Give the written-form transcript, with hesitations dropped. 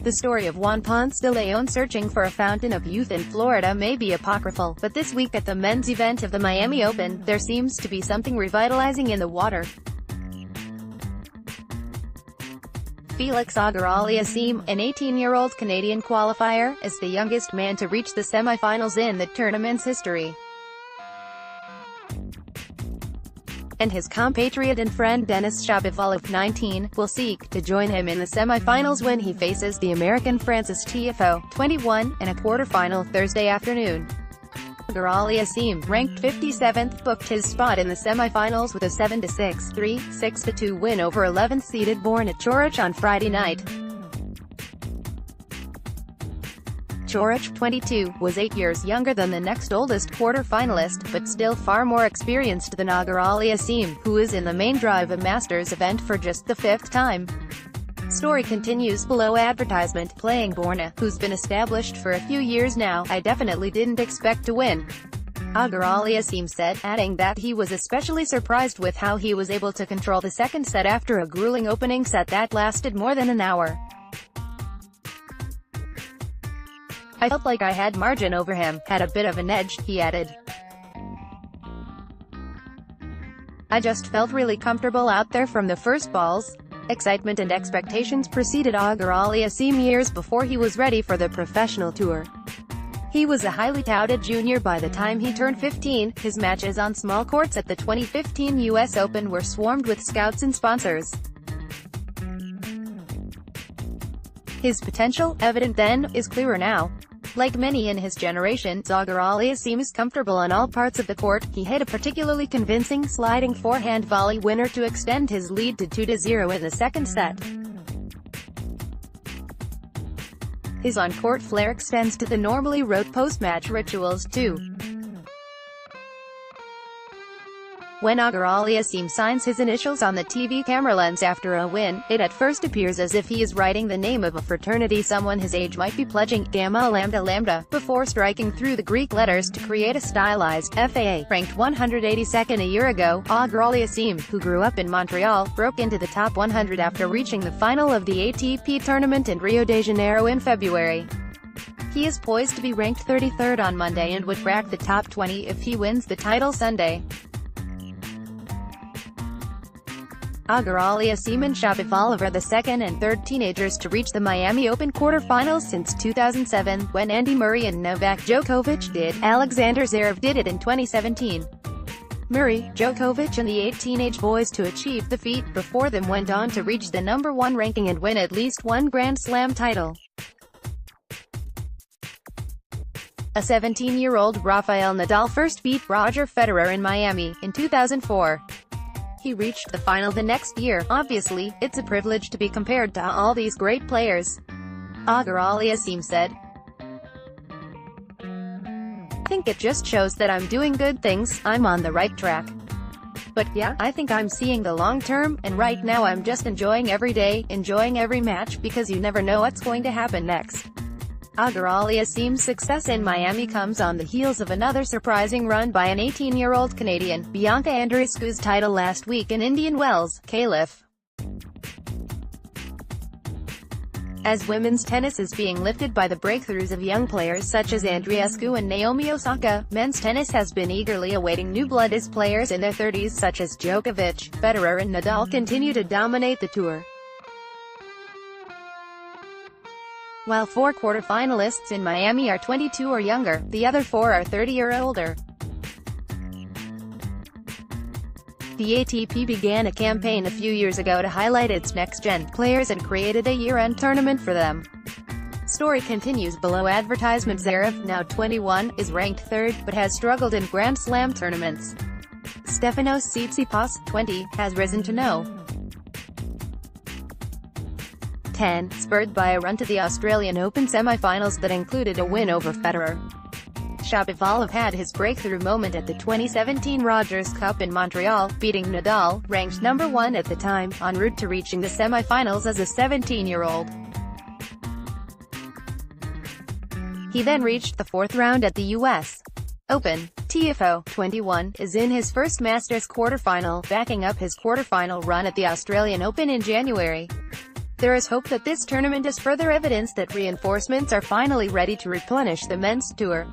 The story of Juan Ponce de León searching for a fountain of youth in Florida may be apocryphal, but this week at the men's event of the Miami Open, there seems to be something revitalizing in the water. Félix Auger-Aliassime, an 18-year-old Canadian qualifier, is the youngest man to reach the semifinals in the tournament's history. And his compatriot and friend Denis Shapovalov, 19, will seek to join him in the semifinals when he faces the American Frances Tiafoe, 21, in a quarterfinal Thursday afternoon. Auger-Aliassime, ranked 57th, booked his spot in the semifinals with a 7-6, 3, 6-2 win over 11th-seeded Borna Coric on Friday night. Coric, 22, was 8 years younger than the next oldest quarter-finalist, but still far more experienced than Auger-Aliassime, who is in the main drive a Masters event for just the 5th time. Story continues below advertisement, playing Borna, who's been established for a few years now. I definitely didn't expect to win, Auger-Aliassime said, adding that he was especially surprised with how he was able to control the second set after a grueling opening set that lasted more than an hour. I felt like I had margin over him, had a bit of an edge, he added. I just felt really comfortable out there from the first balls. Excitement and expectations preceded Auger-Aliassime years before he was ready for the professional tour. He was a highly touted junior by the time he turned 15. His matches on small courts at the 2015 US Open were swarmed with scouts and sponsors. His potential, evident then, is clearer now. Like many in his generation, Auger-Aliassime is comfortable on all parts of the court. He hit a particularly convincing sliding forehand volley winner to extend his lead to 2-0 in the second set. His on-court flair extends to the normally rote post-match rituals too. When Auger-Aliassime signs his initials on the TV camera lens after a win, it at first appears as if he is writing the name of a fraternity someone his age might be pledging, Gamma Lambda Lambda, before striking through the Greek letters to create a stylized FAA. Ranked 182nd a year ago, Auger-Aliassime, who grew up in Montreal, broke into the top 100 after reaching the final of the ATP tournament in Rio de Janeiro in February. He is poised to be ranked 33rd on Monday and would crack the top 20 if he wins the title Sunday. Auger-Aliassime and Shapovalov are the second and third teenagers to reach the Miami Open quarterfinals since 2007, when Andy Murray and Novak Djokovic did. Alexander Zverev did it in 2017. Murray, Djokovic and the 8 teenage boys to achieve the feat before them went on to reach the #1 ranking and win at least one Grand Slam title. A 17-year-old Rafael Nadal first beat Roger Federer in Miami, in 2004. He reached the final the next year. Obviously, it's a privilege to be compared to all these great players, Auger-Aliassime said. I think it just shows that I'm doing good things, I'm on the right track. But yeah, I think I'm seeing the long term, and right now I'm just enjoying every day, enjoying every match, because you never know what's going to happen next. Auger-Aliassime's success in Miami comes on the heels of another surprising run by an 18-year-old Canadian, Bianca Andreescu's title last week in Indian Wells, Calif. As women's tennis is being lifted by the breakthroughs of young players such as Andreescu and Naomi Osaka, men's tennis has been eagerly awaiting new blood as players in their 30s such as Djokovic, Federer and Nadal continue to dominate the tour. While 4 quarterfinalists in Miami are 22 or younger, the other 4 are 30 or older. The ATP began a campaign a few years ago to highlight its next-gen players and created a year-end tournament for them. Story continues below advertisement. Zverev, now 21, is ranked 3rd, but has struggled in Grand Slam tournaments. Stefanos Tsitsipas, 20, has risen to no. 10, spurred by a run to the Australian Open semi-finals that included a win over Federer. Shapovalov had his breakthrough moment at the 2017 Rogers Cup in Montreal, beating Nadal, ranked #1 at the time, en route to reaching the semi-finals as a 17-year-old. He then reached the 4th round at the US Open. Tiafoe, 21, is in his first Masters quarterfinal, backing up his quarterfinal run at the Australian Open in January. There is hope that this tournament is further evidence that reinforcements are finally ready to replenish the men's tour.